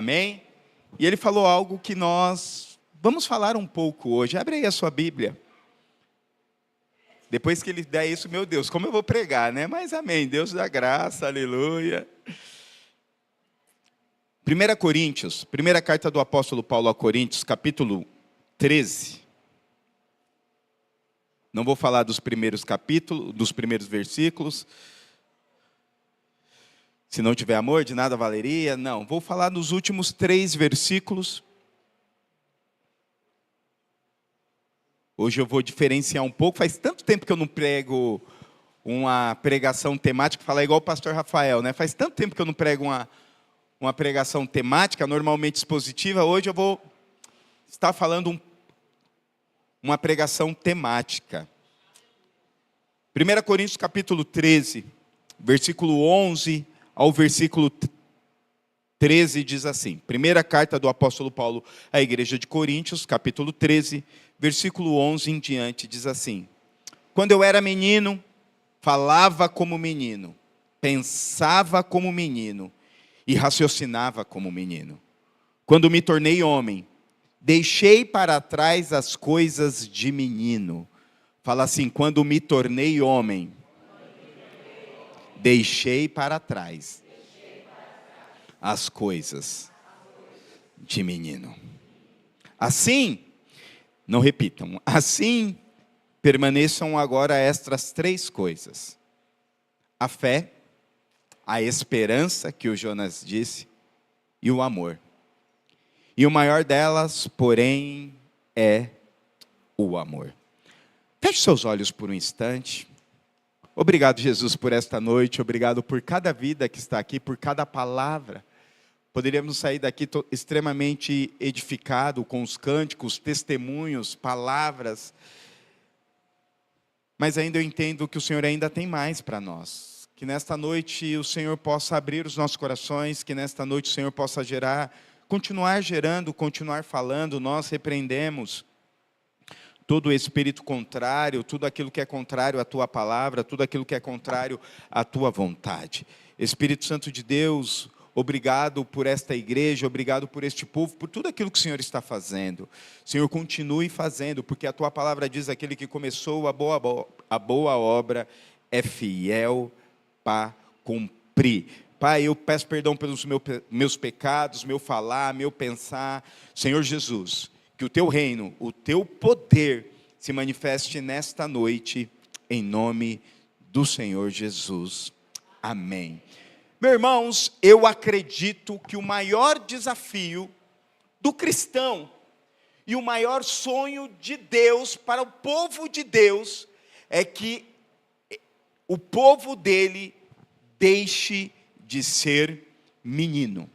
Amém? E ele falou algo que nós vamos falar um pouco hoje. Abre aí a sua Bíblia. Depois que ele der isso, meu Deus, como eu vou pregar, né? Mas amém, Deus dá graça, aleluia. 1 Coríntios, primeira carta do apóstolo Paulo a Coríntios, capítulo 13. Não vou falar dos primeiros capítulos, dos primeiros versículos. Se não tiver amor, de nada valeria. Não, vou falar dos últimos 3 versículos. Hoje eu vou diferenciar um pouco. Faz tanto tempo que eu não prego uma pregação temática, falar igual o pastor Rafael, né? Faz tanto tempo que eu não prego uma pregação temática, normalmente expositiva. Hoje eu vou estar falando uma pregação temática. 1 Coríntios capítulo 13, versículo 11 ao versículo 13 diz assim. Primeira carta do apóstolo Paulo à igreja de Coríntios, capítulo 13, versículo 11 em diante, diz assim: quando eu era menino, falava como menino, pensava como menino e raciocinava como menino. Quando me tornei homem, deixei para trás as coisas de menino. Fala assim: quando me tornei homem, deixei para trás as coisas de menino. Assim, não repitam, assim permaneçam agora estas 3 coisas: a fé, a esperança, que o Jonas disse, e o amor. E o maior delas, porém, é o amor. Feche seus olhos por um instante. Obrigado, Jesus, por esta noite. Obrigado por cada vida que está aqui, por cada palavra. Poderíamos sair daqui extremamente edificados com os cânticos, testemunhos, palavras. Mas ainda eu entendo que o Senhor ainda tem mais para nós. Que nesta noite o Senhor possa abrir os nossos corações, que nesta noite o Senhor possa continuar gerando, continuar falando. Nós repreendemos todo o espírito contrário, tudo aquilo que é contrário à tua palavra, tudo aquilo que é contrário à tua vontade. Espírito Santo de Deus, obrigado por esta igreja, obrigado por este povo, por tudo aquilo que o Senhor está fazendo. Senhor, continue fazendo, porque a tua palavra diz: aquele que começou a boa obra é fiel para cumprir. Pai, eu peço perdão pelos meus pecados, meu falar, meu pensar. Senhor Jesus, que o teu reino, o teu poder se manifeste nesta noite, em nome do Senhor Jesus. Amém. Meus irmãos, eu acredito que o maior desafio do cristão e o maior sonho de Deus para o povo de Deus é que o povo dele deixe de ser menino.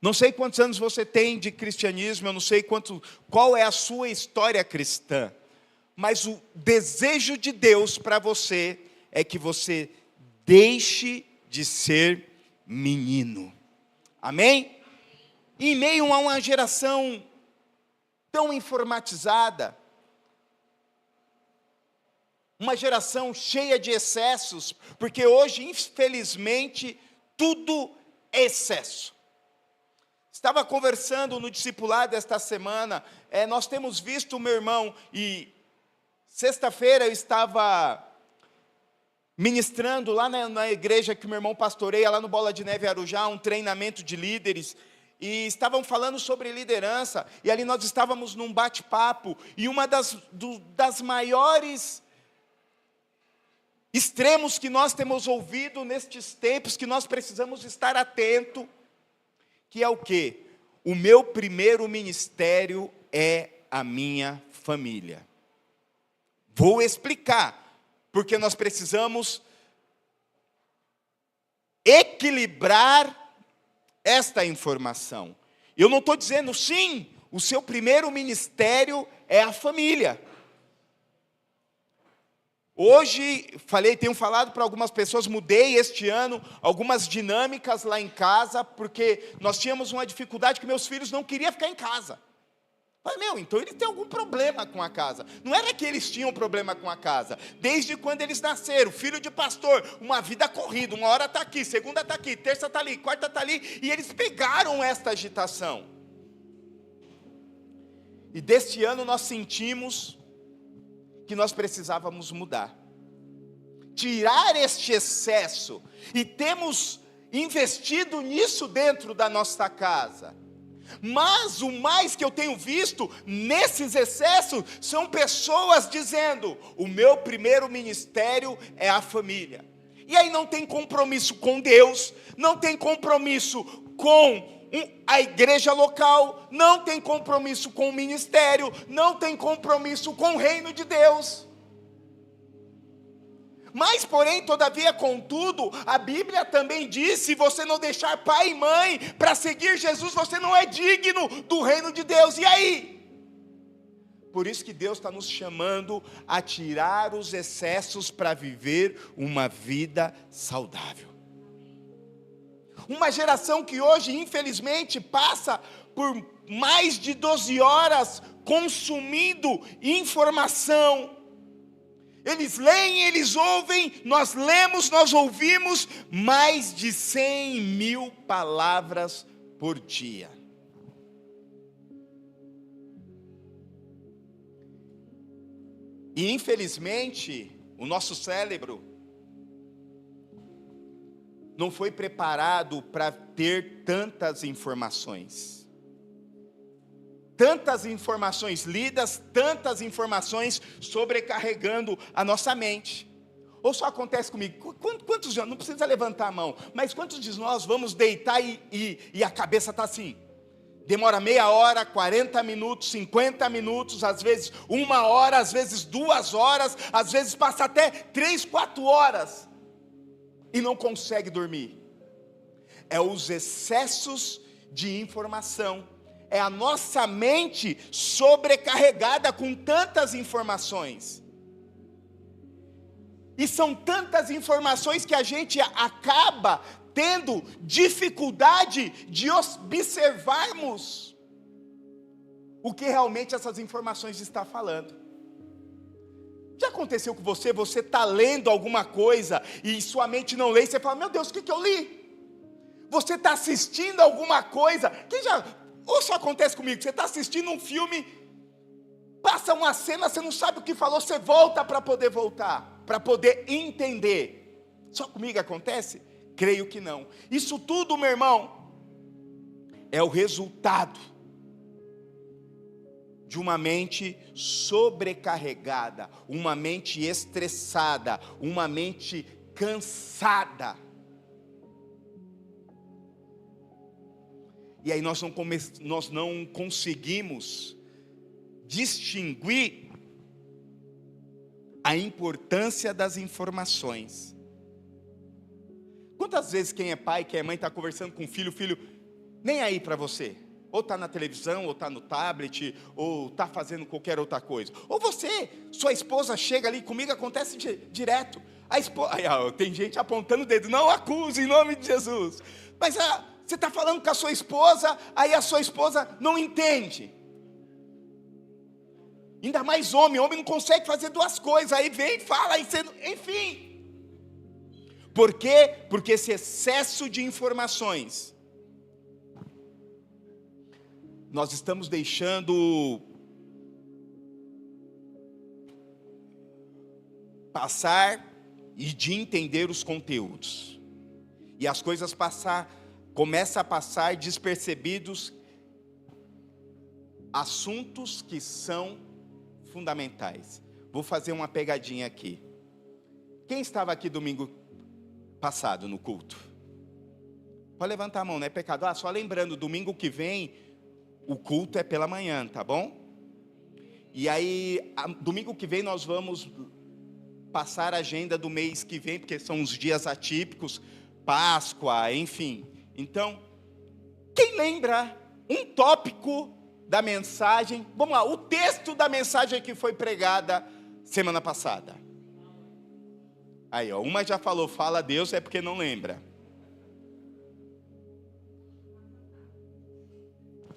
Não sei quantos anos você tem de cristianismo, eu não sei qual é a sua história cristã, mas o desejo de Deus para você é que você deixe de ser menino. Amém? Em meio a uma geração tão informatizada, uma geração cheia de excessos, porque hoje, infelizmente, tudo é excesso. Estava conversando no discipulado esta semana, nós temos visto, meu irmão, e sexta-feira eu estava ministrando lá na igreja que meu irmão pastoreia, lá no Bola de Neve Arujá, um treinamento de líderes, e estavam falando sobre liderança, e ali nós estávamos num bate-papo, e uma das maiores extremos que nós temos ouvido nestes tempos, que nós precisamos estar atento, que é o quê? O meu primeiro ministério é a minha família. Vou explicar, porque nós precisamos equilibrar esta informação. Eu não estou dizendo, sim, o seu primeiro ministério é a família. Hoje, tenho falado para algumas pessoas, mudei este ano algumas dinâmicas lá em casa, porque nós tínhamos uma dificuldade que meus filhos não queriam ficar em casa. Falei, então eles têm algum problema com a casa. Não era que eles tinham problema com a casa. Desde quando eles nasceram, filho de pastor, uma vida corrida. Uma hora está aqui, segunda está aqui, terça está ali, quarta está ali. E eles pegaram esta agitação. E deste ano nós sentimos que nós precisávamos mudar. Tirar este excesso. E temos investido nisso dentro da nossa casa. Mas o mais que eu tenho visto nesses excessos são pessoas dizendo: o meu primeiro ministério é a família. E aí não tem compromisso com Deus, não tem compromisso com a igreja local, não tem compromisso com o ministério, não tem compromisso com o reino de Deus. Mas, porém, todavia, contudo, a Bíblia também diz: se você não deixar pai e mãe para seguir Jesus, você não é digno do reino de Deus. E aí? Por isso que Deus está nos chamando a tirar os excessos para viver uma vida saudável. Uma geração que hoje, infelizmente, passa por mais de 12 horas consumindo informação. Eles leem, eles ouvem, nós lemos, nós ouvimos mais de 100.000 palavras por dia. E infelizmente, o nosso cérebro não foi preparado para ter tantas informações. Tantas informações lidas, tantas informações sobrecarregando a nossa mente. Ou só acontece comigo, quantos de nós, não precisa levantar a mão, mas quantos de nós vamos deitar e a cabeça está assim? Demora meia hora, 40 minutos, 50 minutos, às vezes 1 hora, às vezes 2 horas, às vezes passa até 3, 4 horas e não consegue dormir. É os excessos de informação. É a nossa mente sobrecarregada com tantas informações. E são tantas informações que a gente acaba tendo dificuldade de observarmos o que realmente essas informações estão falando. Já aconteceu com você? Você está lendo alguma coisa e sua mente não lê, e você fala: meu Deus, o que eu li? Você está assistindo alguma coisa, ou só acontece comigo, você está assistindo um filme, passa uma cena, você não sabe o que falou, você volta para poder voltar, para poder entender. Só comigo acontece? Creio que não. Isso tudo, meu irmão, é o resultado de uma mente sobrecarregada, uma mente estressada, uma mente cansada. E aí nós não conseguimos distinguir a importância das informações. Quantas vezes quem é pai, quem é mãe está conversando com o filho nem aí para você? Ou está na televisão, ou está no tablet, ou está fazendo qualquer outra coisa. Ou sua esposa chega ali, comigo acontece direto. Tem gente apontando o dedo, não acuse em nome de Jesus. Mas você está falando com a sua esposa, aí a sua esposa não entende. Ainda mais homem não consegue fazer 2 coisas, aí vem, fala, enfim. Por quê? Porque esse excesso de informações, nós estamos deixando passar e de entender os conteúdos. E as coisas começam a passar despercebidos assuntos que são fundamentais. Vou fazer uma pegadinha aqui. Quem estava aqui domingo passado no culto? Pode levantar a mão, não é pecado. Só lembrando, domingo que vem, o culto é pela manhã, tá bom? E aí, domingo que vem nós vamos passar a agenda do mês que vem, porque são os dias atípicos, Páscoa, enfim. Então, quem lembra um tópico da mensagem? Vamos lá, o texto da mensagem que foi pregada semana passada. Aí, uma já falou, fala a Deus, é porque não lembra.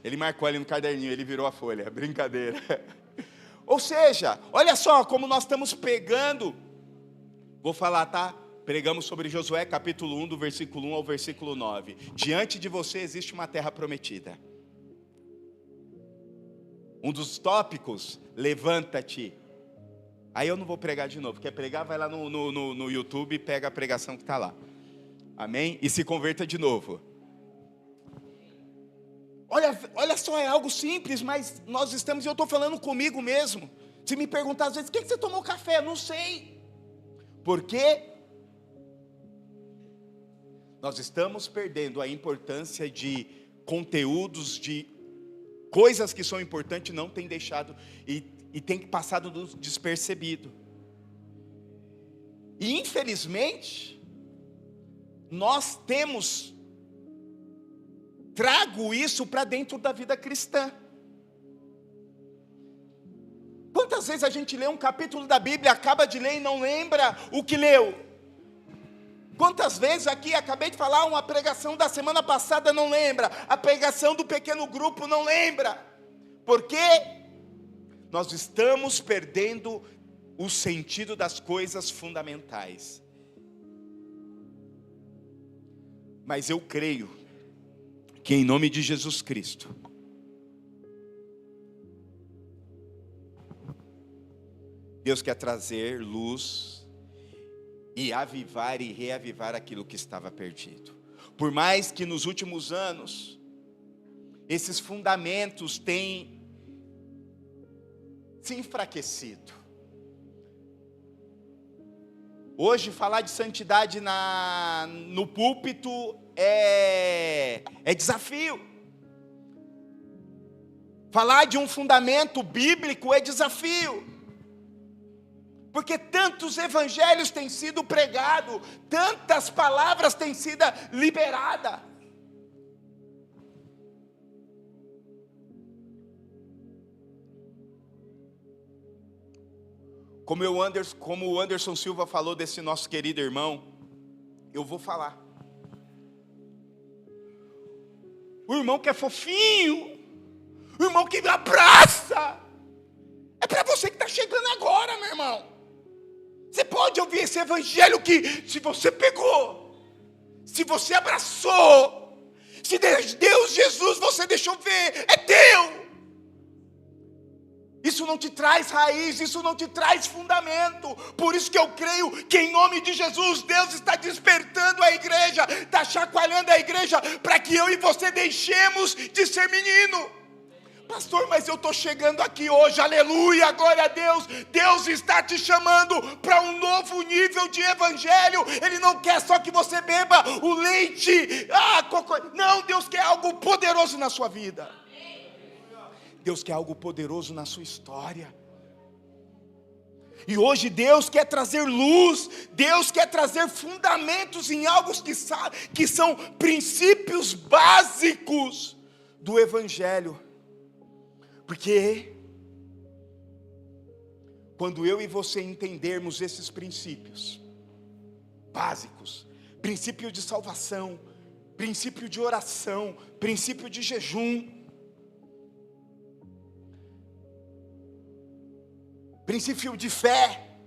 Ele marcou ali no caderninho, ele virou a folha, brincadeira. Ou seja, olha só como nós estamos pegando, vou falar, tá? Pregamos sobre Josué capítulo 1, do versículo 1 ao versículo 9. Diante de você existe uma terra prometida. Um dos tópicos, levanta-te. Aí eu não vou pregar de novo. Quer pregar? Vai lá no YouTube e pega a pregação que está lá. Amém? E se converta de novo. Olha só, é algo simples, mas nós estamos, e eu estou falando comigo mesmo. Se me perguntar às vezes, o que você tomou café? Não sei. Por quê? Nós estamos perdendo a importância de conteúdos, de coisas que são importantes, não tem deixado e tem passado despercebido. E infelizmente, nós temos trago isso para dentro da vida cristã. Quantas vezes a gente lê um capítulo da Bíblia, acaba de ler e não lembra o que leu? Quantas vezes aqui, acabei de falar, uma pregação da semana passada não lembra, a pregação do pequeno grupo não lembra, porque nós estamos perdendo o sentido das coisas fundamentais. Mas eu creio que em nome de Jesus Cristo, Deus quer trazer luz e avivar e reavivar aquilo que estava perdido. Por mais que nos últimos anos, esses fundamentos têm se enfraquecido. Hoje falar de santidade no púlpito é desafio. Falar de um fundamento bíblico é desafio. Porque tantos evangelhos têm sido pregados, tantas palavras têm sido liberadas. Como o Anderson Silva falou desse nosso querido irmão, eu vou falar. O irmão que é fofinho, o irmão que abraça, é para você que está chegando agora, meu irmão. Você pode ouvir esse evangelho que, se você pegou, se você abraçou, se Deus, Jesus, você deixou ver, é teu. Isso não te traz raiz, isso não te traz fundamento. Por isso que eu creio que em nome de Jesus, Deus está despertando a igreja, está chacoalhando a igreja, para que eu e você deixemos de ser menino. Pastor, mas eu estou chegando aqui hoje, aleluia, glória a Deus. Deus está te chamando para um novo nível de evangelho. Ele não quer só que você beba o leite, não, Deus quer algo poderoso na sua vida. Deus quer algo poderoso na sua história. E hoje Deus quer trazer luz, Deus quer trazer fundamentos em algo que são princípios básicos do evangelho. Porque quando eu e você entendermos esses princípios básicos, princípio de salvação, princípio de oração, princípio de jejum, princípio de fé,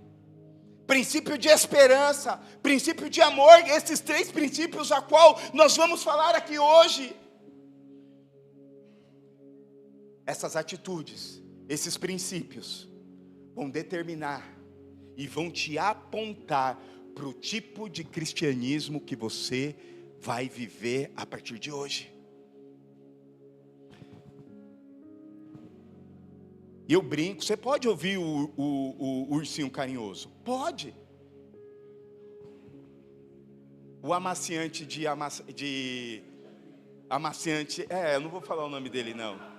princípio de esperança, princípio de amor, esses três princípios a qual nós vamos falar aqui hoje. Essas atitudes, esses princípios vão determinar e vão te apontar para o tipo de cristianismo que você vai viver a partir de hoje. Eu brinco, você pode ouvir o ursinho carinhoso? Pode. O amaciante amaciante, eu não vou falar o nome dele não.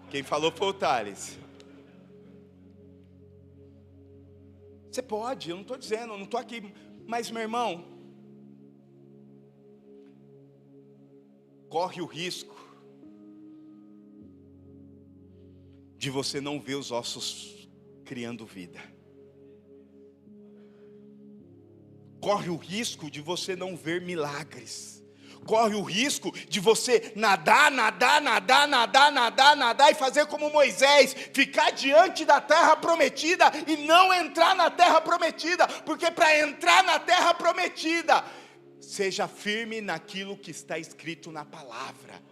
Quem falou foi o Thales. Você pode, eu não estou dizendo, eu não estou aqui. Mas meu irmão, corre o risco de você não ver os ossos criando vida. Corre o risco de você não ver milagres. corre o risco de você nadar e fazer como Moisés, ficar diante da terra prometida e não entrar na terra prometida, porque para entrar na terra prometida, seja firme naquilo que está escrito na palavra.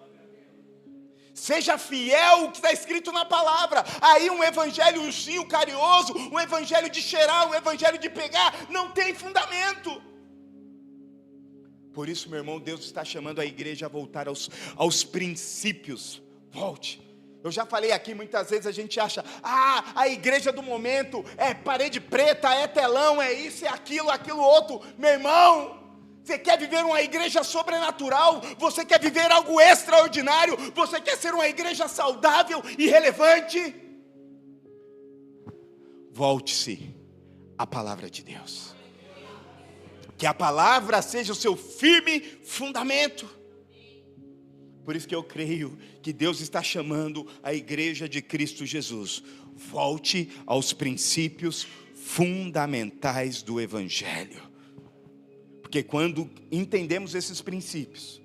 Seja fiel ao que está escrito na palavra. Aí um evangelho ursinho carinhoso, um evangelho de cheirar, um evangelho de pegar, não tem fundamento. Por isso, meu irmão, Deus está chamando a igreja a voltar aos princípios. Volte. Eu já falei aqui, muitas vezes a gente acha, a igreja do momento é parede preta, é telão, é isso, é aquilo, aquilo outro. Meu irmão, você quer viver uma igreja sobrenatural? Você quer viver algo extraordinário? Você quer ser uma igreja saudável e relevante? Volte-se à palavra de Deus. Que a palavra seja o seu firme fundamento. Por isso que eu creio que Deus está chamando a igreja de Cristo Jesus. Volte aos princípios fundamentais do Evangelho. Porque quando entendemos esses princípios,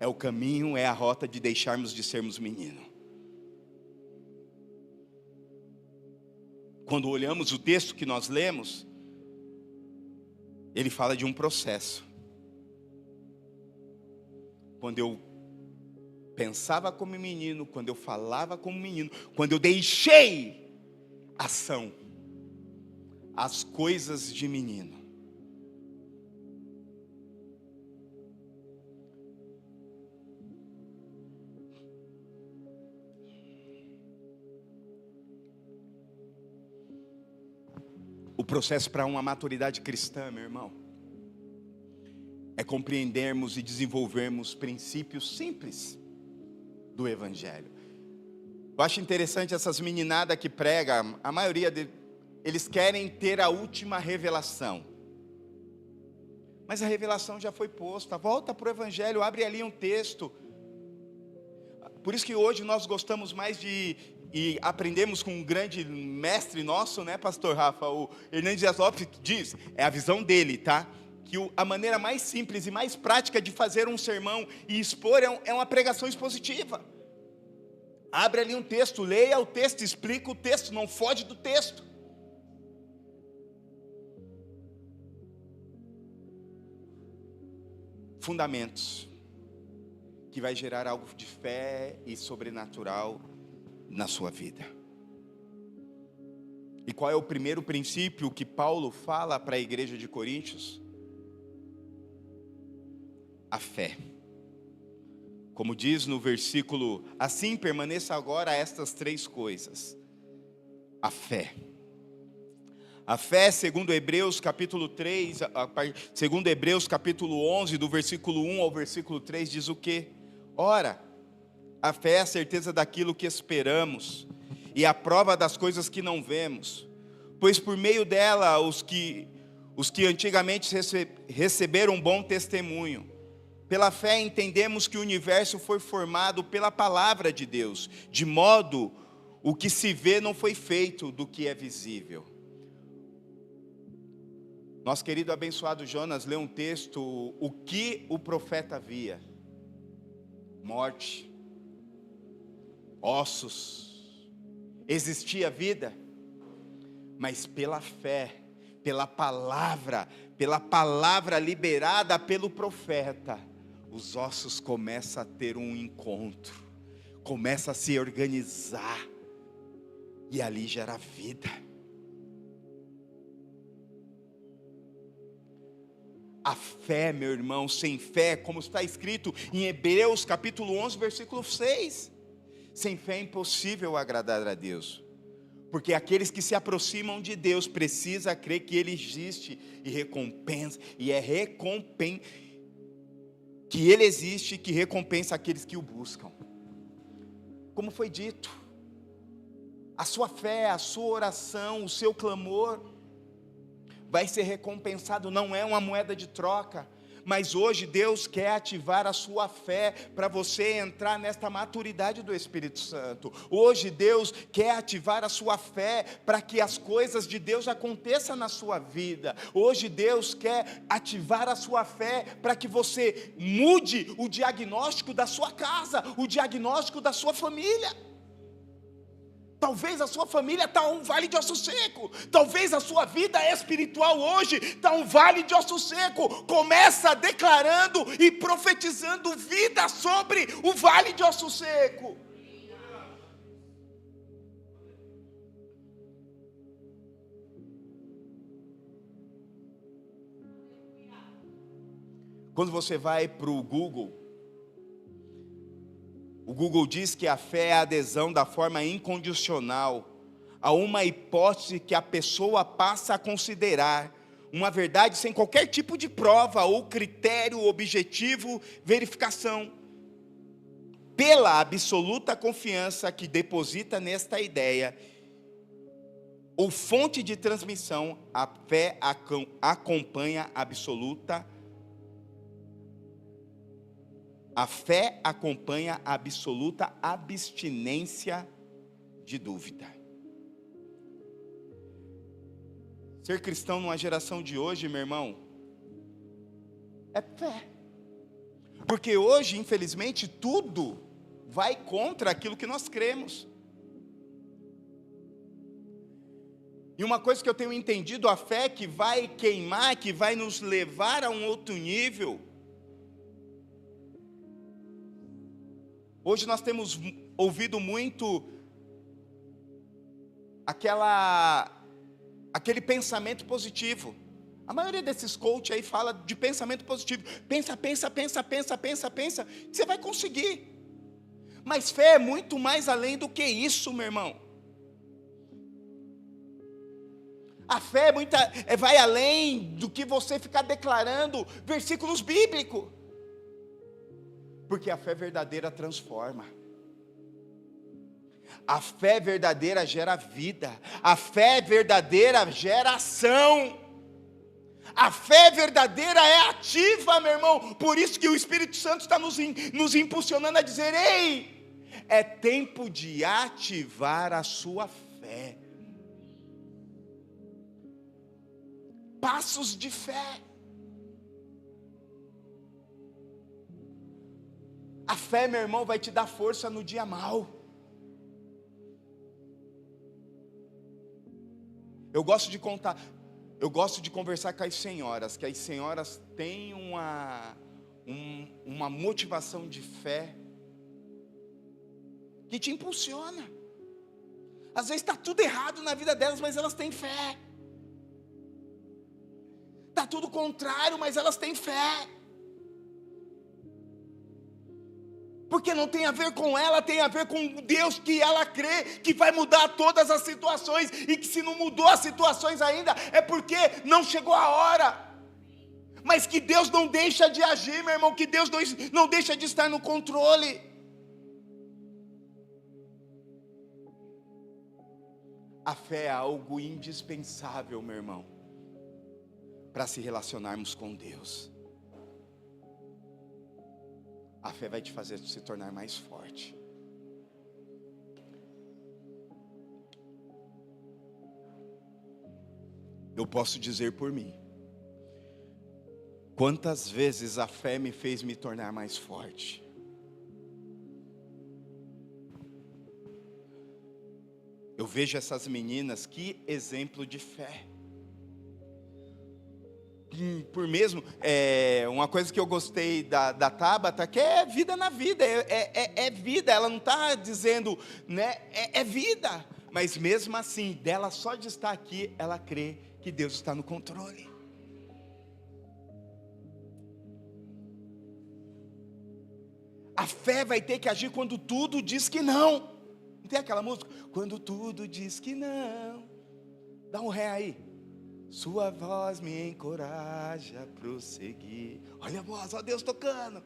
é o caminho, é a rota de deixarmos de sermos menino. Quando olhamos o texto que nós lemos, ele fala de um processo. Quando eu pensava como menino, quando eu falava como menino, quando eu deixei ação, as coisas de menino. O processo para uma maturidade cristã, meu irmão, é compreendermos e desenvolvermos princípios simples do Evangelho. Eu acho interessante essas meninadas que pregam, a maioria eles querem ter a última revelação. Mas a revelação já foi posta. Volta para o Evangelho, abre ali um texto. Por isso que hoje nós gostamos mais e aprendemos com um grande mestre nosso, né, pastor Rafa? O Hernandes Dias Lopes diz, é a visão dele, tá? Que a maneira mais simples e mais prática de fazer um sermão e expor é uma pregação expositiva. Abre ali um texto, leia o texto, explica o texto, não foge do texto. Fundamentos que vai gerar algo de fé e sobrenatural na sua vida. E qual é o primeiro princípio que Paulo fala para a igreja de Coríntios? A fé. Como diz no versículo, assim permaneça agora estas três coisas. A fé. A fé, segundo Hebreus capítulo 3, segundo Hebreus capítulo 11, do versículo 1 ao versículo 3, diz o quê? Ora, a fé é a certeza daquilo que esperamos, e a prova das coisas que não vemos, pois por meio dela, os que antigamente receberam bom testemunho. Pela fé entendemos que o universo foi formado pela palavra de Deus, de modo o que se vê não foi feito do que é visível. Nosso querido abençoado Jonas leu um texto, o que o profeta via: morte, ossos, existia vida, mas pela fé, pela palavra liberada pelo profeta, os ossos começam a ter um encontro, começam a se organizar, e ali gera vida. A fé, meu irmão, sem fé, como está escrito em Hebreus capítulo 11, versículo 6. Sem fé é impossível agradar a Deus. Porque aqueles que se aproximam de Deus precisam crer que Ele existe e recompensa. E que Ele existe e que recompensa aqueles que o buscam. Como foi dito, a sua fé, a sua oração, o seu clamor vai ser recompensado, não é uma moeda de troca, Mas hoje Deus quer ativar a sua fé para você entrar nesta maturidade do Espírito Santo. Hoje Deus quer ativar a sua fé para que as coisas de Deus aconteçam na sua vida. Hoje Deus quer ativar a sua fé para que você mude o diagnóstico da sua casa, o diagnóstico da sua família. Talvez a sua família está um vale de osso seco. Talvez a sua vida espiritual hoje está um vale de osso seco. Começa declarando e profetizando vida sobre o vale de osso seco. Quando você vai para o Google diz que a fé é a adesão da forma incondicional a uma hipótese que a pessoa passa a considerar uma verdade sem qualquer tipo de prova ou critério objetivo, verificação. Pela absoluta confiança que deposita nesta ideia ou fonte de transmissão, a fé acompanha a absoluta abstinência de dúvida. Ser cristão numa geração de hoje, meu irmão, é fé. Porque hoje, infelizmente, tudo vai contra aquilo que nós cremos. E uma coisa que eu tenho entendido, a fé que vai queimar, que vai nos levar a um outro nível. Hoje nós temos ouvido muito aquele pensamento positivo. A maioria desses coaches aí fala de pensamento positivo. Pensa, que você vai conseguir. Mas fé é muito mais além do que isso, meu irmão. A fé vai além do que você ficar declarando versículos bíblicos. Porque a fé verdadeira transforma. A fé verdadeira gera vida. A fé verdadeira gera ação. A fé verdadeira é ativa, meu irmão. Por isso que o Espírito Santo está nos impulsionando a dizer: ei, é tempo de ativar a sua fé. Passos de fé. A fé, meu irmão, vai te dar força no dia mau. Eu gosto de conversar com as senhoras, que as senhoras têm uma motivação de fé que te impulsiona. Às vezes está tudo errado na vida delas, mas elas têm fé. Está tudo contrário, mas elas têm fé. Porque não tem a ver com ela, tem a ver com Deus, que ela crê que vai mudar todas as situações, e que se não mudou as situações ainda, é porque não chegou a hora. Mas que Deus não deixa de agir, meu irmão, que Deus não deixa de estar no controle. A fé é algo indispensável, meu irmão, para se relacionarmos com Deus. A fé vai te fazer se tornar mais forte. Eu posso dizer por mim, quantas vezes a fé me fez me tornar mais forte. Eu vejo essas meninas, que exemplo de fé. Por mesmo, uma coisa que eu gostei da Tabata, que é vida na vida, é vida, ela não está dizendo, né, é vida, mas mesmo assim, dela só de estar aqui, ela crê que Deus está no controle. A fé vai ter que agir quando tudo diz que não. Não tem aquela música? Quando tudo diz que não. Dá um ré aí. Sua voz me encoraja a prosseguir. Olha a voz, ó Deus tocando.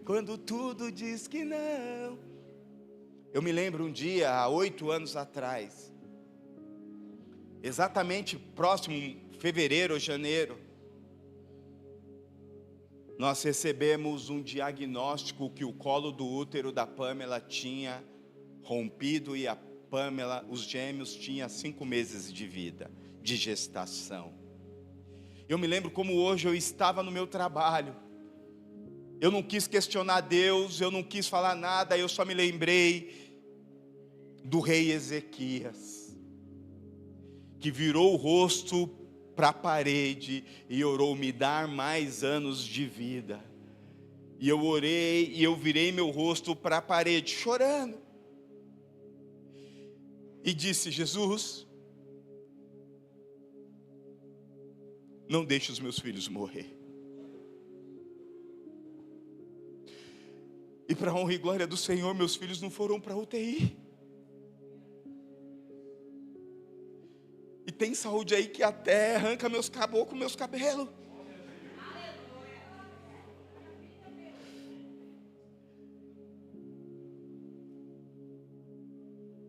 Quando tudo diz que não. Eu me lembro um dia, há 8 anos atrás, exatamente próximo, fevereiro ou janeiro, nós recebemos um diagnóstico que o colo do útero da Pamela tinha rompido e a Pamela, os gêmeos, tinha 5 meses de vida, de gestação. Eu me lembro como hoje eu estava no meu trabalho, eu não quis questionar Deus, eu não quis falar nada, eu só me lembrei do rei Ezequias, que virou o rosto para a parede e orou: me dar mais anos de vida. E eu orei e eu virei meu rosto para a parede, chorando, e disse: Jesus, não deixe os meus filhos morrer. E para a honra e glória do Senhor, meus filhos não foram para a UTI. E tem saúde aí que até arranca meus caboclos, meus cabelos.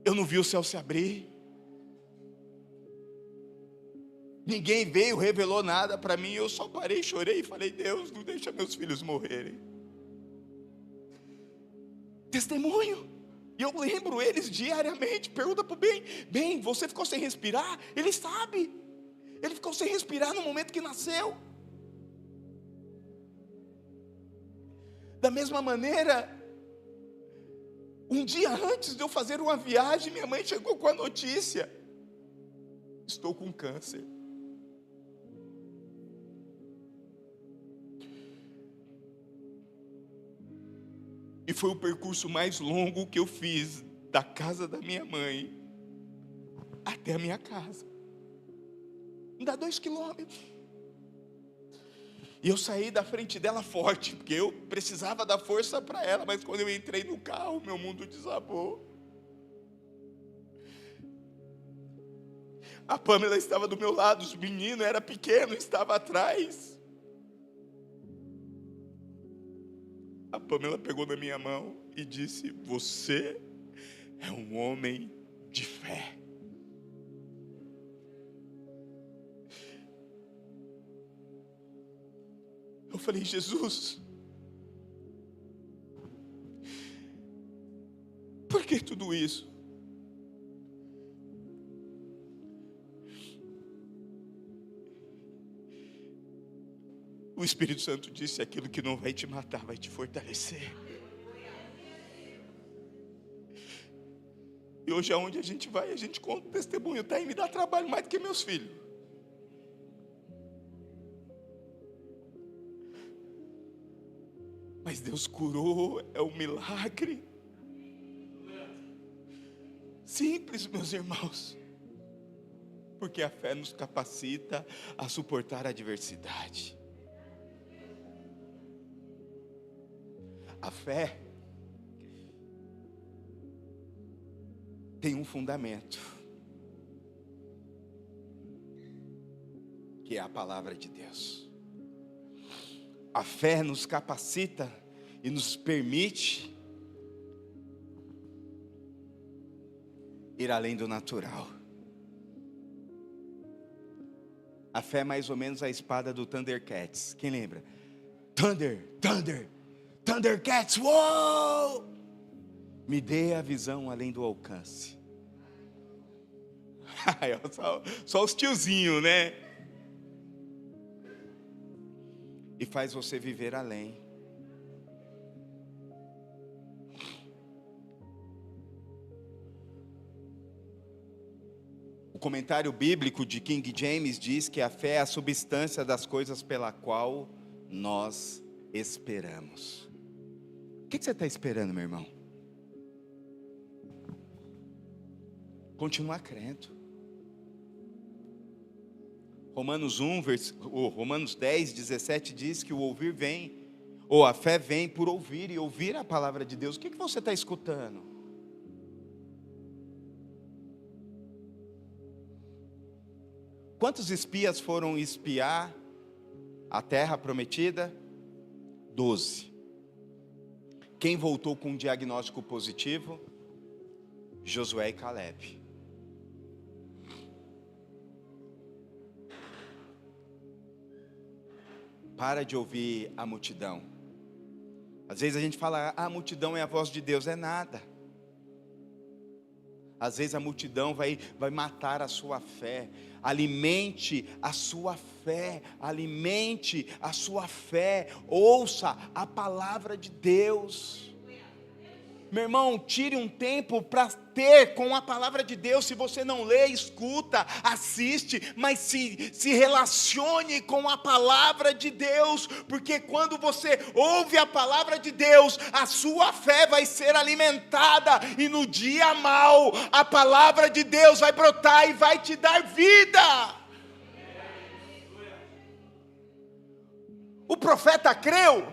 Eu não vi o céu se abrir. Ninguém veio, revelou nada para mim. Eu só parei, chorei e falei: Deus, não deixa meus filhos morrerem. Testemunho. E eu lembro eles diariamente. Pergunta para o bem, você ficou sem respirar? Ele sabe. Ele ficou sem respirar no momento que nasceu. Da mesma maneira, um dia antes de eu fazer uma viagem, minha mãe chegou com a notícia: estou com câncer. E foi o percurso mais longo que eu fiz, da casa da minha mãe até a minha casa. Dá 2 quilômetros. E eu saí da frente dela forte, porque eu precisava dar força para ela, mas quando eu entrei no carro, meu mundo desabou. A Pamela estava do meu lado, os meninos eram pequenos, estavam atrás. A Pamela pegou na minha mão e disse: você é um homem de fé. Eu falei: Jesus, por que tudo isso? O Espírito Santo disse: aquilo que não vai te matar vai te fortalecer. E hoje aonde a gente vai, a gente conta o testemunho. Tá aí, me dá trabalho mais do que meus filhos. Mas Deus curou, é um milagre. Simples, meus irmãos. Porque a fé nos capacita a suportar a adversidade. A fé tem um fundamento, que é a palavra de Deus. A fé nos capacita e nos permite ir além do natural. A fé é mais ou menos a espada do Thundercats. Quem lembra? Thundercats, uou! Me dê a visão além do alcance. Só os tiozinhos, né? E faz você viver além. O comentário bíblico de King James diz que a fé é a substância das coisas pela qual nós esperamos. O que você está esperando, meu irmão? Continuar crendo. Romanos 10, 17 diz que o ouvir vem, ou a fé vem por ouvir, e ouvir a palavra de Deus. O que você está escutando? Quantos espias foram espiar a terra prometida? 12. Quem voltou com um diagnóstico positivo? Josué e Caleb. Para de ouvir a multidão. Às vezes a gente fala, a multidão é a voz de Deus. É nada. Às vezes a multidão vai matar a sua fé. Alimente a sua fé. Alimente a sua fé. Ouça a palavra de Deus. Meu irmão, tire um tempo para ter com a palavra de Deus. Se você não lê, escuta, assiste, mas se relacione com a palavra de Deus, porque quando você ouve a palavra de Deus, a sua fé vai ser alimentada, e no dia mau, a palavra de Deus vai brotar e vai te dar vida. O profeta creu.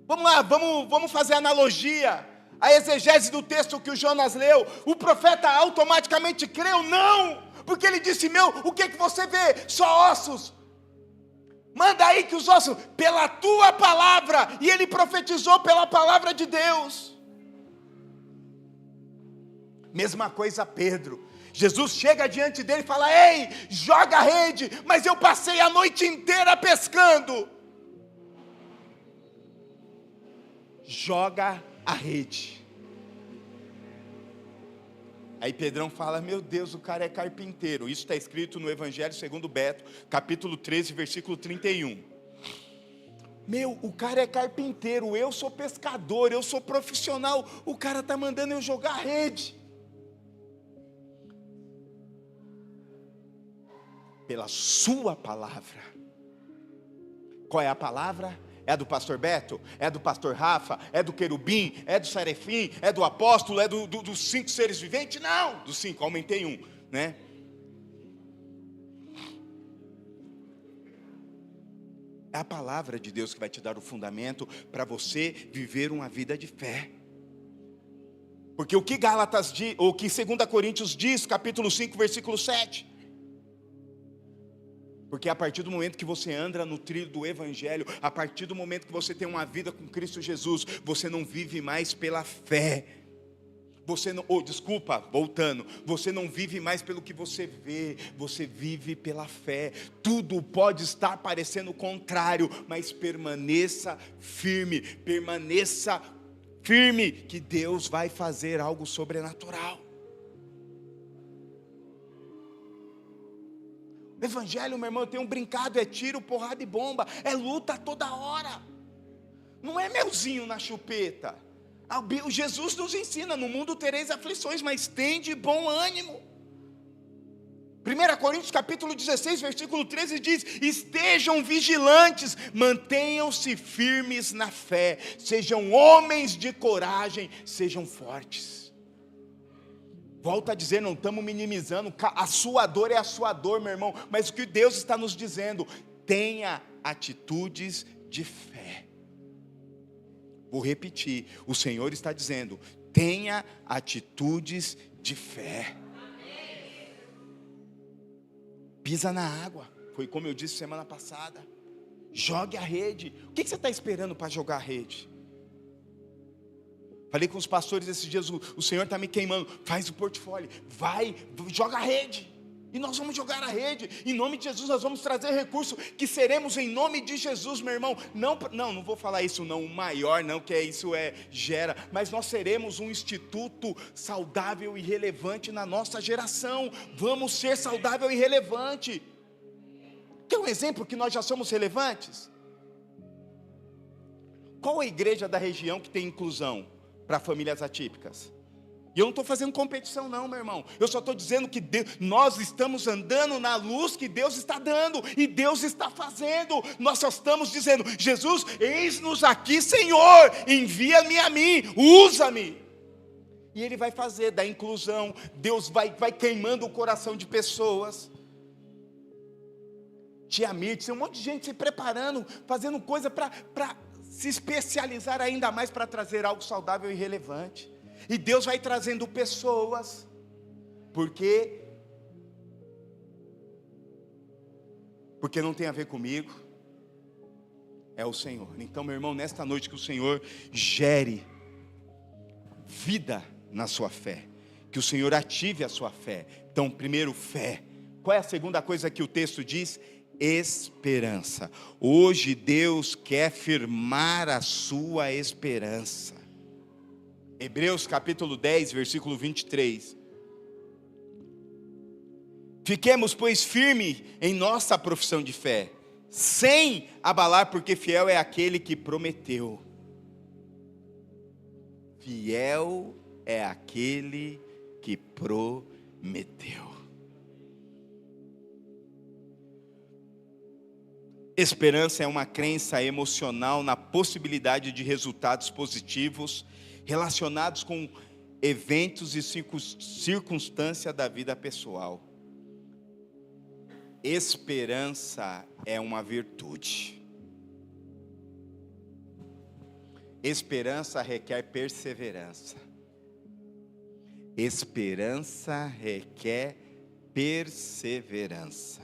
Vamos lá, vamos fazer analogia. A exegese do texto que o Jonas leu, o profeta automaticamente creu? Não, porque ele disse, o que você vê? Só ossos. Manda aí que os ossos, pela tua palavra, e ele profetizou pela palavra de Deus. Mesma coisa Pedro. Jesus chega diante dele e fala, ei, joga a rede, mas eu passei a noite inteira pescando. Joga a rede. Aí Pedrão fala, meu Deus, o cara é carpinteiro. Isso está escrito no Evangelho segundo Beto, capítulo 13, versículo 31. O cara é carpinteiro, eu sou pescador, eu sou profissional, o cara está mandando eu jogar a rede. Pela sua palavra. Qual é a palavra? É do pastor Beto? É do pastor Rafa? É do querubim? É do serafim? É do apóstolo? É dos 5 seres viventes? Não, dos 5, aumentei 1, né? É a palavra de Deus que vai te dar o fundamento para você viver uma vida de fé. Porque o que Gálatas diz, ou que 2 Coríntios diz, capítulo 5, versículo 7. Porque a partir do momento que você anda no trilho do Evangelho, a partir do momento que você tem uma vida com Cristo Jesus, você não vive mais pela fé. Você não vive mais pelo que você vê, você vive pela fé. Tudo pode estar parecendo contrário, mas permaneça firme, que Deus vai fazer algo sobrenatural. O Evangelho, meu irmão, eu tenho brincado, é tiro, porrada e bomba, é luta toda hora. Não é melzinho na chupeta. O Jesus nos ensina, no mundo tereis aflições, mas tende bom ânimo. 1 Coríntios capítulo 16, versículo 13 diz, estejam vigilantes, mantenham-se firmes na fé, sejam homens de coragem, sejam fortes. Volta a dizer, não estamos minimizando, a sua dor é a sua dor, meu irmão, mas o que Deus está nos dizendo, tenha atitudes de fé. Vou repetir, o Senhor está dizendo, tenha atitudes de fé. Pisa na água, foi como eu disse semana passada, jogue a rede. O que você está esperando para jogar a rede? Falei com os pastores esses dias, o Senhor está me queimando, faz o portfólio, vai, joga a rede, e nós vamos jogar a rede, em nome de Jesus nós vamos trazer recurso, que seremos em nome de Jesus, meu irmão, não vou falar isso não, o maior não, que isso gera, mas nós seremos um instituto saudável e relevante na nossa geração, vamos ser saudável e relevante. Quer um exemplo que nós já somos relevantes? Qual a igreja da região que tem inclusão para famílias atípicas? E eu não estou fazendo competição não, meu irmão. Eu só estou dizendo que nós estamos andando na luz que Deus está dando. E Deus está fazendo. Nós só estamos dizendo, Jesus, eis-nos aqui, Senhor. Envia-me a mim, usa-me. E Ele vai fazer da inclusão. Deus vai queimando o coração de pessoas. Tia Mirtes, tem um monte de gente se preparando, fazendo coisa para se especializar ainda mais para trazer algo saudável e relevante. E Deus vai trazendo pessoas, porque não tem a ver comigo, é o Senhor. Então, meu irmão, nesta noite que o Senhor gere vida na sua fé, que o Senhor ative a sua fé. Então, primeiro, fé. Qual é a segunda coisa que o texto diz? esperança. Hoje Deus quer firmar a sua esperança. Hebreus capítulo 10, versículo 23. Fiquemos, pois, firme em nossa profissão de fé, sem abalar, porque fiel é aquele que prometeu. Fiel é aquele que prometeu. Esperança é uma crença emocional na possibilidade de resultados positivos relacionados com eventos e circunstâncias da vida pessoal. Esperança é uma virtude. Esperança requer perseverança. Esperança requer perseverança.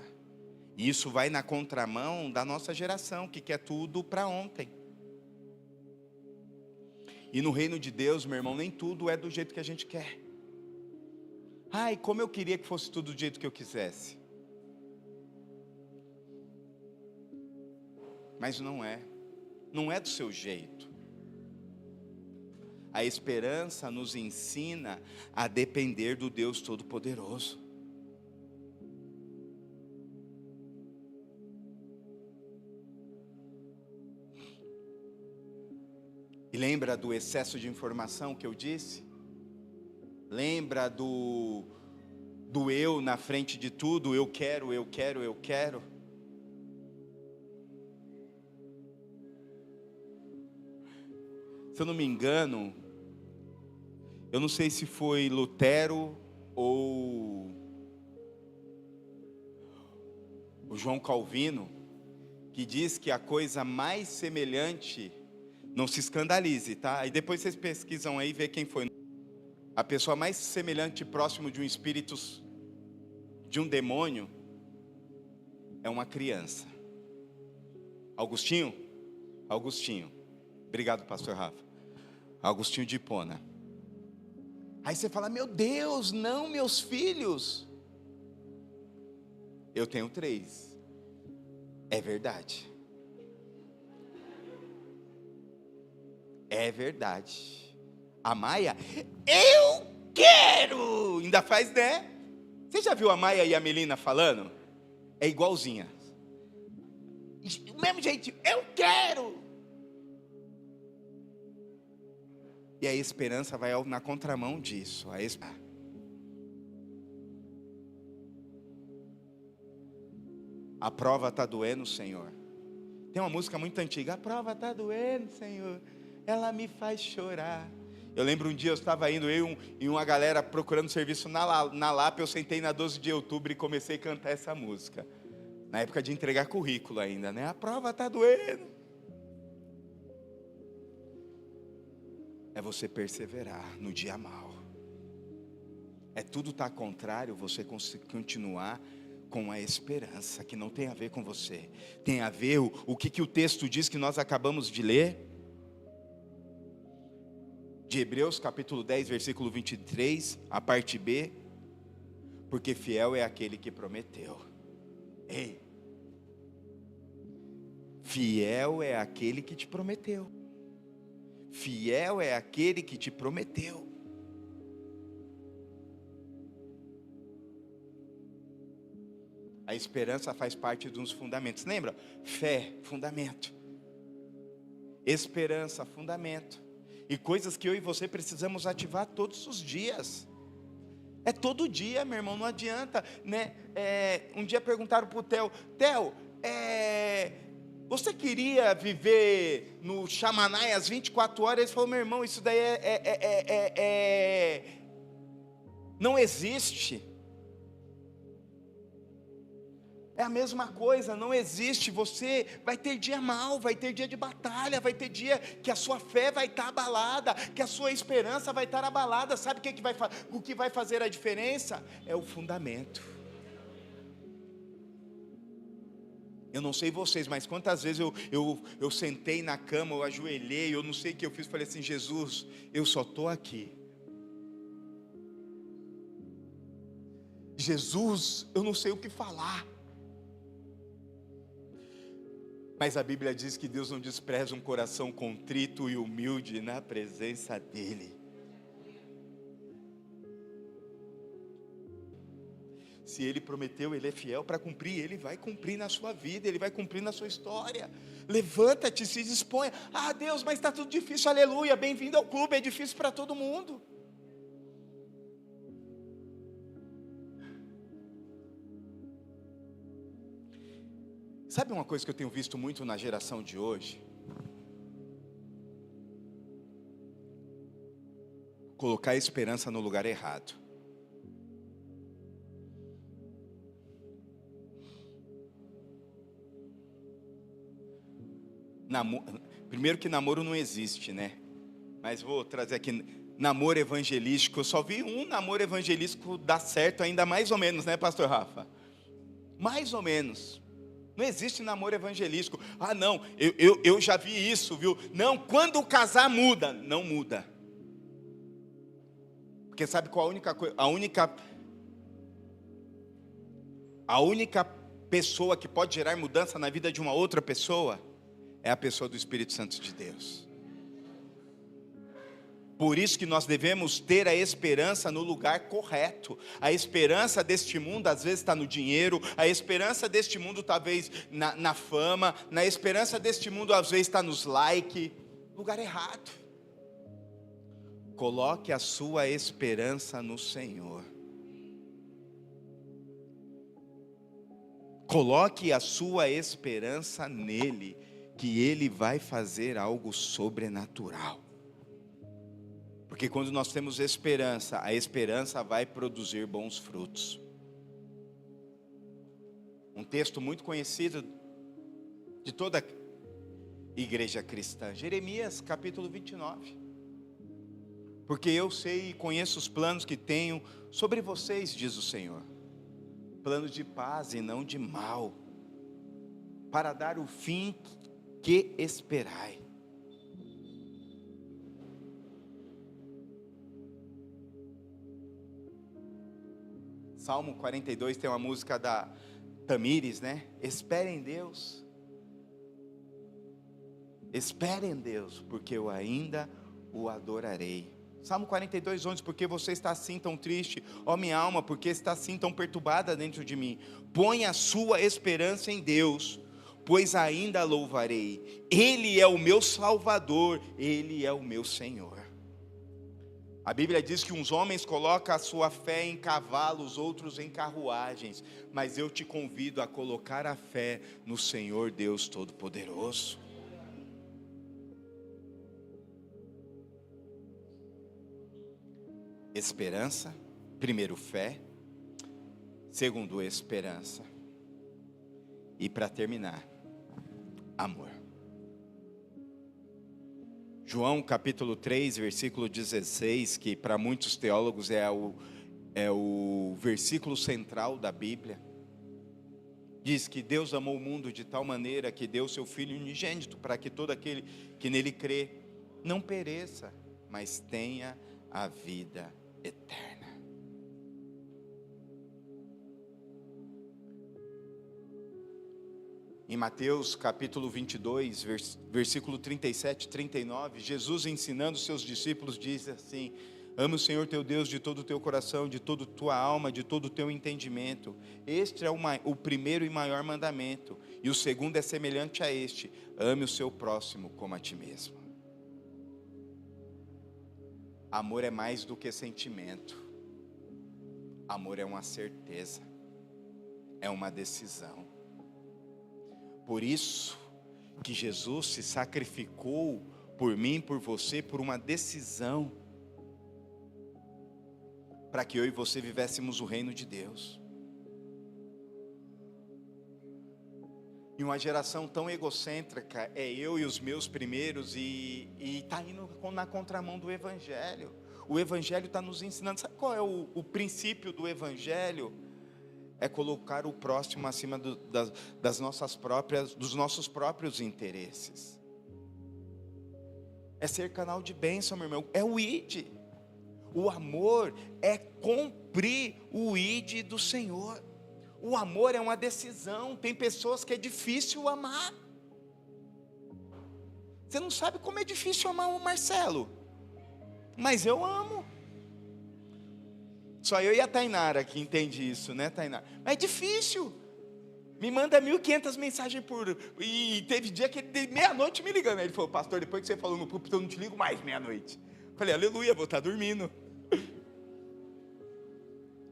Isso vai na contramão da nossa geração, que quer tudo para ontem. E no reino de Deus, meu irmão, nem tudo é do jeito que a gente quer. Ai, como eu queria que fosse tudo do jeito que eu quisesse. Mas não é. Não é do seu jeito. A esperança nos ensina a depender do Deus Todo-Poderoso. E lembra do excesso de informação que eu disse? Lembra do eu na frente de tudo? Eu quero, eu quero, eu quero. Se eu não me engano, eu não sei se foi Lutero ou o João Calvino, que diz que a coisa mais semelhante, não se escandalize, tá? E depois vocês pesquisam aí e vê quem foi. A pessoa mais semelhante próximo de um espírito, de um demônio, é uma criança. Agostinho? Agostinho. Obrigado, pastor Rafa. Agostinho de Hipona. Aí você fala, meu Deus, não, meus filhos. Eu tenho 3. É verdade. É verdade. A Maia, eu quero. Ainda faz, né? Você já viu a Maia e a Melina falando? É igualzinha. Do mesmo jeito, eu quero. E a esperança vai na contramão disso. A prova está doendo, Senhor. Tem uma música muito antiga. A prova está doendo, Senhor. Ela me faz chorar. Eu lembro um dia eu estava indo, eu e uma galera procurando serviço na Lapa. Eu sentei na 12 de outubro e comecei a cantar essa música. Na época de entregar currículo ainda, né? A prova está doendo. É você perseverar no dia mau. É tudo estar contrário, você continuar com a esperança, que não tem a ver com você. Tem a ver o que o texto diz que nós acabamos de ler. De Hebreus capítulo 10, versículo 23, a parte B. Porque fiel é aquele que prometeu. Ei. Fiel é aquele que te prometeu. Fiel é aquele que te prometeu. A esperança faz parte dos fundamentos. Lembra? Fé, fundamento. Esperança, fundamento. E coisas que eu e você precisamos ativar todos os dias. É todo dia, meu irmão, não adianta, né? Um dia perguntaram para o Theo, você queria viver no Xamanai às 24 horas? Ele falou, meu irmão, isso daí não existe. É a mesma coisa, não existe. Você vai ter dia mau, vai ter dia de batalha, vai ter dia que a sua fé vai estar abalada, que a sua esperança vai estar abalada. Sabe o que vai fazer a diferença? É o fundamento. Eu não sei vocês, mas quantas vezes eu sentei na cama, eu ajoelhei, eu não sei o que eu fiz, falei assim, Jesus, eu só estou aqui. Jesus, eu não sei o que falar. Mas a Bíblia diz que Deus não despreza um coração contrito e humilde na presença dEle. Se Ele prometeu, Ele é fiel para cumprir, Ele vai cumprir na sua vida, Ele vai cumprir na sua história. Levanta-te, se disponha. Ah, Deus, mas está tudo difícil, aleluia, bem-vindo ao clube, é difícil para todo mundo. Sabe uma coisa que eu tenho visto muito na geração de hoje? Colocar a esperança no lugar errado. Primeiro que namoro não existe, né? Mas vou trazer aqui, namoro evangelístico. Eu só vi um namoro evangelístico dar certo ainda mais ou menos, né, pastor Rafa? Mais ou menos. Não existe namoro evangelístico. Ah, não, eu já vi isso, viu? Não, quando casar muda. Não muda. Porque sabe qual a única coisa? A única pessoa que pode gerar mudança na vida de uma outra pessoa é a pessoa do Espírito Santo de Deus. Por isso que nós devemos ter a esperança no lugar correto. A esperança deste mundo às vezes está no dinheiro. A esperança deste mundo talvez na fama. Na esperança deste mundo às vezes está nos likes. Lugar errado. Coloque a sua esperança no Senhor. Coloque a sua esperança nele, que Ele vai fazer algo sobrenatural. Porque quando nós temos esperança, a esperança vai produzir bons frutos. Um texto muito conhecido de toda a igreja cristã, Jeremias capítulo 29. Porque eu sei e conheço os planos que tenho sobre vocês, diz o Senhor. Planos de paz e não de mal, para dar o fim que esperai. Salmo 42 tem uma música da Tamires, né? Espere em Deus. Espere em Deus, porque eu ainda o adorarei. Salmo 42, 11, porque você está assim tão triste, ó minha alma, porque está assim tão perturbada dentro de mim. Põe a sua esperança em Deus, pois ainda louvarei. Ele é o meu Salvador, Ele é o meu Senhor. A Bíblia diz que uns homens colocam a sua fé em cavalos, outros em carruagens. Mas eu te convido a colocar a fé no Senhor Deus Todo-Poderoso. Esperança, primeiro fé, segundo esperança. E para terminar, amor. João capítulo 3, versículo 16, que para muitos teólogos é o versículo central da Bíblia. Diz que Deus amou o mundo de tal maneira que deu seu Filho unigênito, para que todo aquele que nele crê não pereça, mas tenha a vida eterna. Em Mateus capítulo 22, versículo 37 e 39, Jesus ensinando seus discípulos diz assim: ama o Senhor teu Deus de todo o teu coração, de toda a tua alma, de todo o teu entendimento. Este é o primeiro e maior mandamento. E o segundo é semelhante a este: ame o seu próximo como a ti mesmo. Amor é mais do que sentimento. Amor é uma certeza. É uma decisão. Por isso que Jesus se sacrificou por mim, por você, por uma decisão, para que eu e você vivêssemos o reino de Deus. E uma geração tão egocêntrica, é eu e os meus primeiros, e está indo na contramão do Evangelho. O Evangelho está nos ensinando, sabe qual é o princípio do Evangelho? É colocar o próximo acima dos nossos próprios interesses. É ser canal de bênção, meu irmão. É o ID. O amor é cumprir o ID do Senhor. O amor é uma decisão. Tem pessoas que é difícil amar. Você não sabe como é difícil amar o Marcelo, mas eu amo. Só eu e a Tainara que entende isso, né, Tainara? Mas é difícil. Me manda 1.500 mensagens E teve dia que ele de meia-noite me ligando. Ele falou: pastor, depois que você falou no púlpito, eu não te ligo mais meia-noite. Falei: aleluia, vou estar dormindo.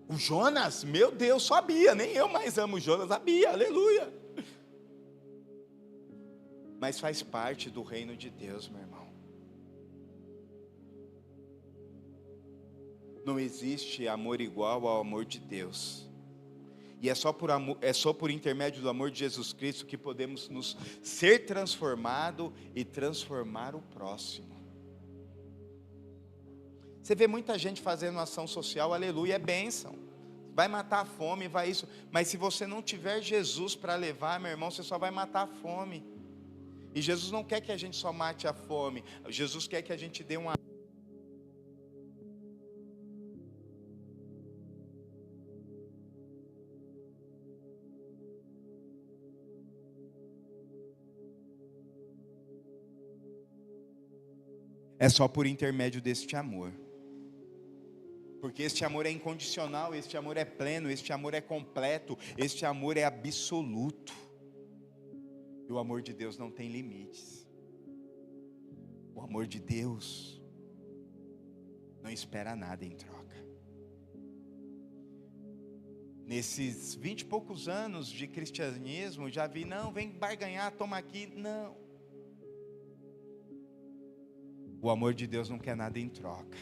O Jonas, meu Deus, só a Bia, nem eu mais amo o Jonas, a Bia, aleluia. Mas faz parte do reino de Deus, meu irmão. Não existe amor igual ao amor de Deus. E é só por intermédio do amor de Jesus Cristo que podemos nos ser transformados e transformar o próximo. Você vê muita gente fazendo ação social, aleluia, é bênção. Vai matar a fome, vai isso. Mas se você não tiver Jesus para levar, meu irmão, você só vai matar a fome. E Jesus não quer que a gente só mate a fome. Jesus quer que a gente dê uma... É só por intermédio deste amor. Porque este amor é incondicional, este amor é pleno, este amor é completo, este amor é absoluto. E o amor de Deus não tem limites. O amor de Deus não espera nada em troca. Nesses 20 e poucos anos de cristianismo, já vi, não, vem barganhar, toma aqui, não. O amor de Deus não quer nada em troca.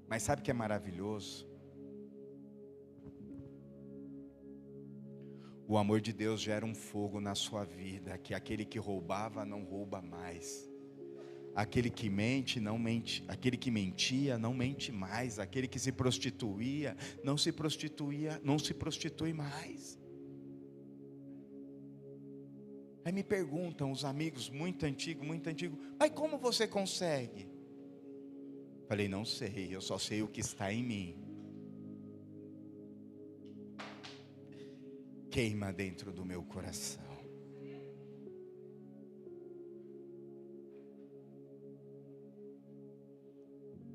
Mas sabe o que é maravilhoso? O amor de Deus gera um fogo na sua vida, que aquele que roubava não rouba mais. Aquele que mente não mente, aquele que mentia não mente mais, aquele que se prostituía não se prostitui mais. Aí me perguntam os amigos muito antigos, mas como você consegue? Falei: não sei, eu só sei o que está em mim. Queima dentro do meu coração.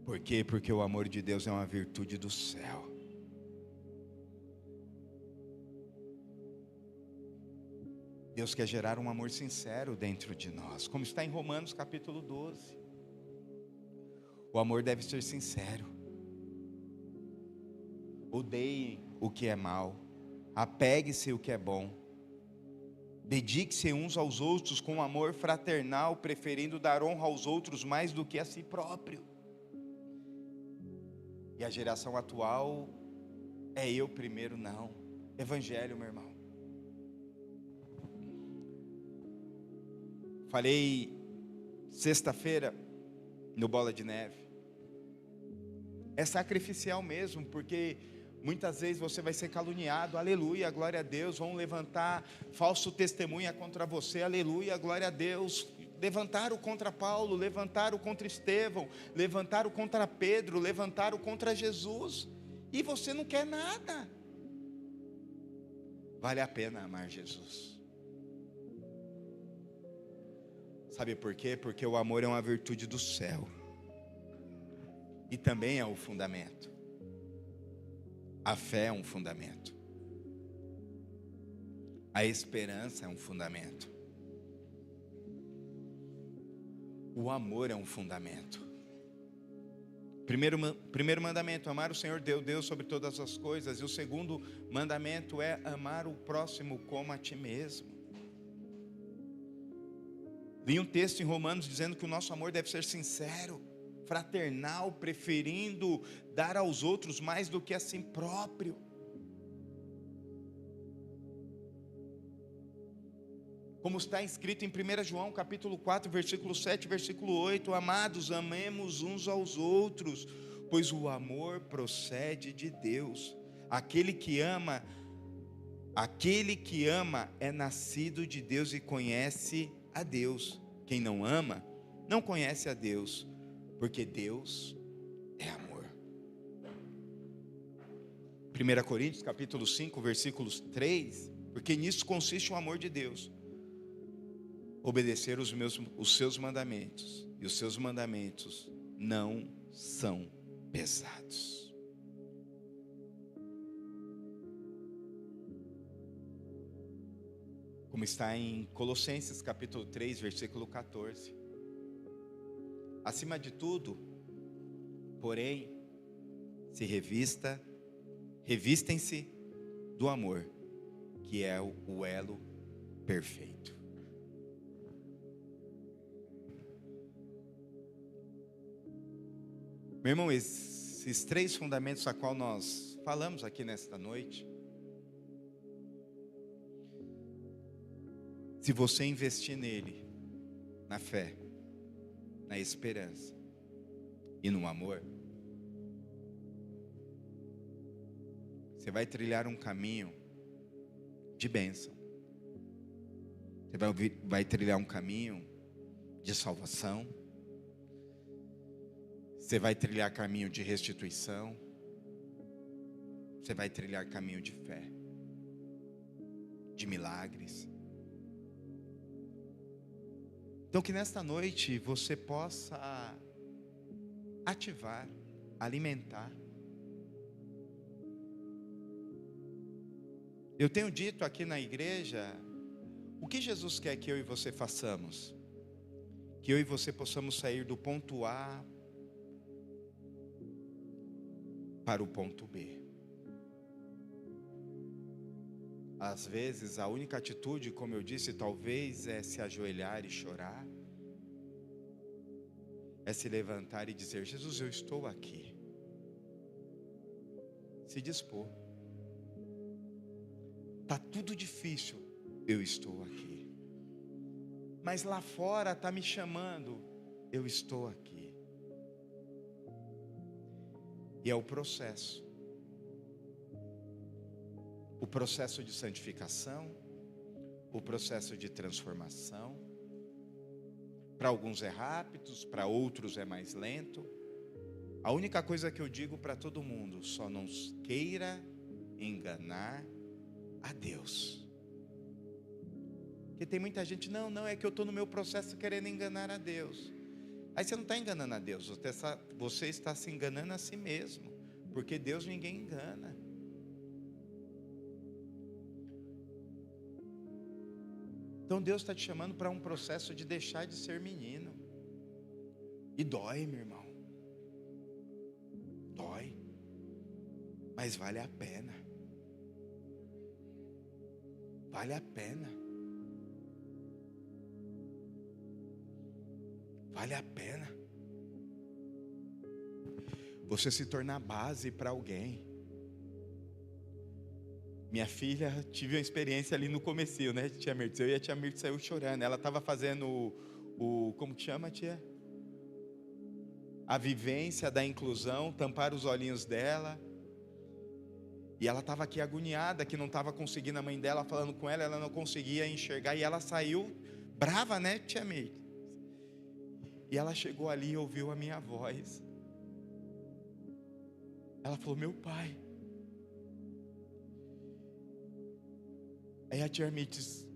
Por quê? Porque o amor de Deus é uma virtude do céu. Deus quer gerar um amor sincero dentro de nós, como está em Romanos capítulo 12. O amor deve ser sincero. Odeiem o que é mal, apegue-se o que é bom, dedique-se uns aos outros com amor fraternal, preferindo dar honra aos outros mais do que a si próprio. E a geração atual é eu primeiro, não. Evangelho, meu irmão. Falei sexta-feira no Bola de Neve. É sacrificial mesmo, porque muitas vezes você vai ser caluniado, aleluia, glória a Deus. Vão levantar falso testemunha contra você, aleluia, glória a Deus. Levantaram contra Paulo, levantaram contra Estevão, levantaram contra Pedro, levantaram contra Jesus, e você não quer nada. Vale a pena amar Jesus. Sabe por quê? Porque o amor é uma virtude do céu, e também é o fundamento. A fé é um fundamento, a esperança é um fundamento, o amor é um fundamento. Primeiro mandamento, amar o Senhor teu Deus sobre todas as coisas. E o segundo mandamento é amar o próximo como a ti mesmo. Li um texto em Romanos dizendo que o nosso amor deve ser sincero, fraternal, preferindo dar aos outros mais do que a si próprio. Como está escrito em 1 João capítulo 4, versículo 7, versículo 8, amados, amemos uns aos outros, pois o amor procede de Deus. Aquele que ama é nascido de Deus e conhece a Deus. Quem não ama, não conhece a Deus, porque Deus é amor. 1 Coríntios capítulo 5, versículos 3, porque nisso consiste o amor de Deus. obedecer os seus mandamentos. E os seus mandamentos não são pesados. Como está em Colossenses capítulo 3, versículo 14. Acima de tudo, porém, revistem-se do amor, que é o elo perfeito. Meu irmão, esses 3 fundamentos a qual nós falamos aqui nesta noite, se você investir nele, na fé, na esperança e no amor, você vai trilhar um caminho de bênção. Você vai trilhar um caminho de salvação. Você vai trilhar caminho de restituição. Você vai trilhar caminho de fé, de milagres. Então que nesta noite você possa ativar, alimentar. Eu tenho dito aqui na igreja, o que Jesus quer que eu e você façamos? Que eu e você possamos sair do ponto A para o ponto B. Às vezes a única atitude, como eu disse, talvez é se ajoelhar e chorar, é se levantar e dizer: Jesus, eu estou aqui. Se dispor. Está tudo difícil, eu estou aqui. Mas lá fora está me chamando, eu estou aqui. E é o processo. O processo de santificação, o processo de transformação. Para alguns é rápido, para outros é mais lento. A única coisa que eu digo para todo mundo: só não queira enganar a Deus. Porque tem muita gente, não, é que eu estou no meu processo querendo enganar a Deus. Aí você não está enganando a Deus, você está se enganando a si mesmo. Porque Deus ninguém engana. Então Deus está te chamando para um processo de deixar de ser menino. E dói, meu irmão. Dói. Mas vale a pena. Vale a pena. Vale a pena. Você se tornar base para alguém. Minha filha, tive uma experiência ali no comecinho, né, tia Mirtz? Eu e a tia Mirtz saiu chorando. Ela estava fazendo como que chama, tia? A vivência da inclusão, tampar os olhinhos dela. E ela estava aqui agoniada, que não estava conseguindo, a mãe dela falando com ela, ela não conseguia enxergar. E ela saiu brava, né, tia Mirtz? E ela chegou ali e ouviu a minha voz. Ela falou: meu pai. Aí a tia Mirtz disse: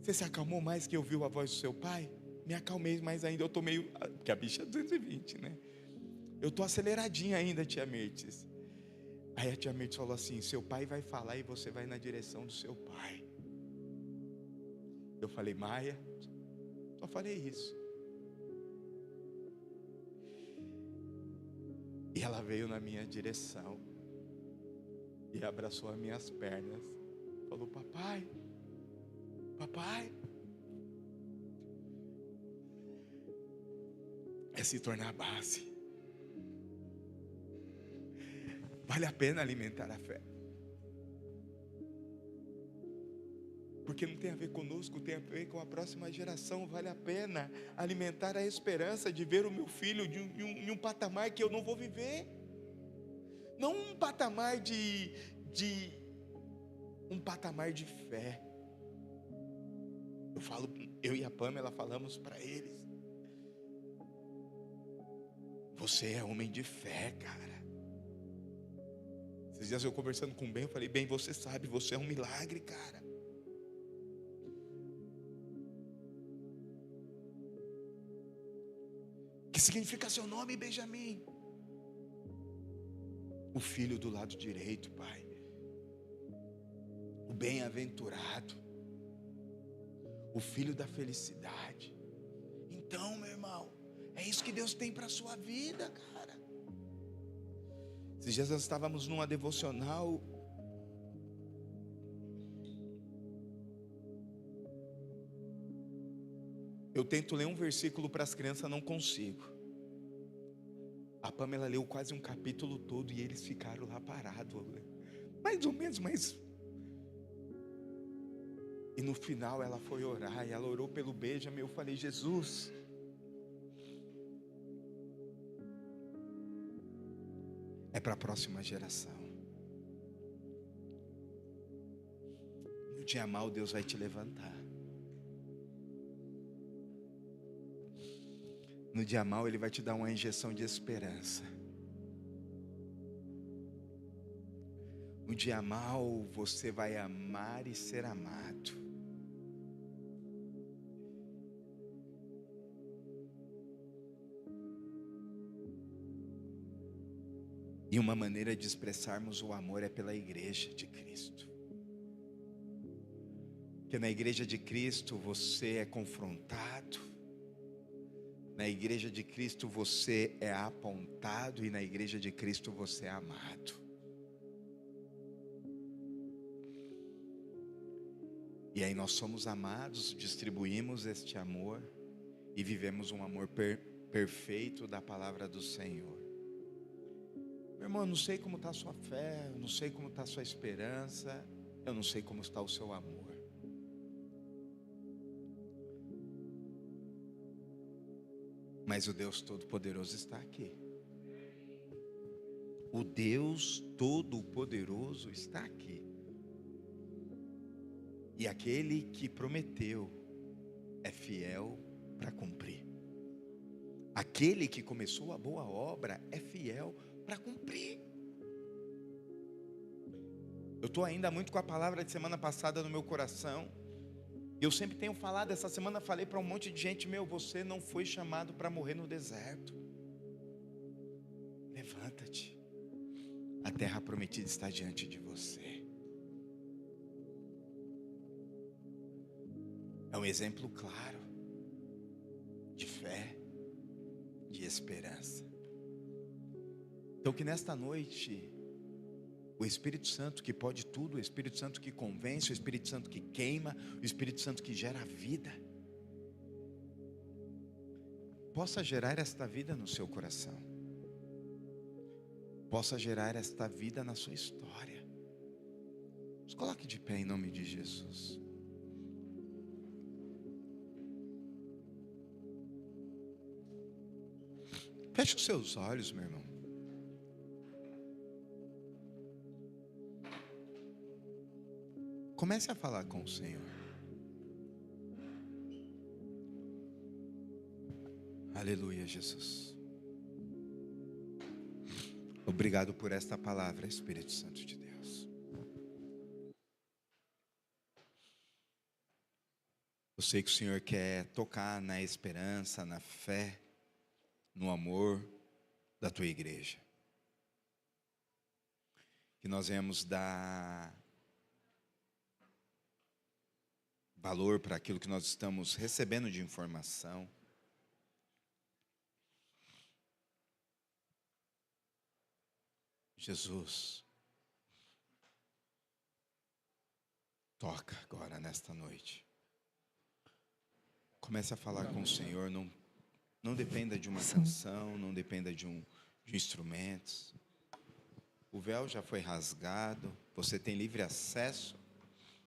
você se acalmou mais que ouviu a voz do seu pai? Me acalmei mais ainda, eu estou meio... Porque a bicha é 220, né? Eu estou aceleradinha ainda, tia Mirtz. Aí a tia Mirtz falou assim: seu pai vai falar e você vai na direção do seu pai. Eu falei: Maia, só falei isso. E ela veio na minha direção e abraçou as minhas pernas. Falou: papai, papai. É se tornar base. Vale a pena alimentar a fé. Porque não tem a ver conosco, tem a ver com a próxima geração. Vale a pena alimentar a esperança de ver o meu filho em um patamar que eu não vou viver. Não um patamar um patamar de fé. Eu e a Pamela falamos para eles: você é homem de fé, cara. Esses dias eu conversando com o Ben, eu falei: Ben, você sabe, você é um milagre, cara. que significa seu nome, Benjamim? O filho do lado direito, Pai. O bem-aventurado. O filho da felicidade. Então, meu irmão, é isso que Deus tem para a sua vida, cara. Esses dias nós estávamos numa devocional. Eu tento ler um versículo para as crianças, não consigo. A Pamela leu quase um capítulo todo e eles ficaram lá parados. Mais ou menos, mas... E no final ela foi orar, e ela orou pelo Benjamin. Eu falei, Jesus, é para a próxima geração. No dia mal Deus vai te levantar. No dia mal Ele vai te dar uma injeção de esperança. No dia mal você vai amar e ser amado. E uma maneira de expressarmos o amor é pela igreja de Cristo. Porque na igreja de Cristo você é confrontado. Na igreja de Cristo você é apontado. E na igreja de Cristo você é amado. E aí nós somos amados, distribuímos este amor. E vivemos um amor perfeito da palavra do Senhor. Meu irmão, eu não sei como está a sua fé. Eu não sei como está a sua esperança. Eu não sei como está o seu amor. Mas o Deus Todo-Poderoso está aqui. O Deus Todo-Poderoso está aqui. E aquele que prometeu é fiel para cumprir. Aquele que começou a boa obra é fiel para cumprir. Eu estou ainda muito com a palavra de semana passada no meu coração. Eu sempre tenho falado, essa semana falei para um monte de gente, você não foi chamado para morrer no deserto. Levanta-te. A terra prometida está diante de você. É um exemplo claro de fé, de esperança. Então que nesta noite o Espírito Santo que pode tudo, o Espírito Santo que convence, o Espírito Santo que queima, o Espírito Santo que gera vida, possa gerar esta vida no seu coração, possa gerar esta vida na sua história. Nos coloque de pé em nome de Jesus. Feche os seus olhos, meu irmão. Comece a falar com o Senhor. Aleluia, Jesus. Obrigado por esta palavra, Espírito Santo de Deus. Eu sei que o Senhor quer tocar na esperança, na fé, no amor da tua igreja. Que nós venhamos dar valor para aquilo que nós estamos recebendo de informação. Jesus, toca agora nesta noite. Comece a falar com o Senhor. Não dependa de uma canção, não dependa de instrumentos. O véu já foi rasgado, você tem livre acesso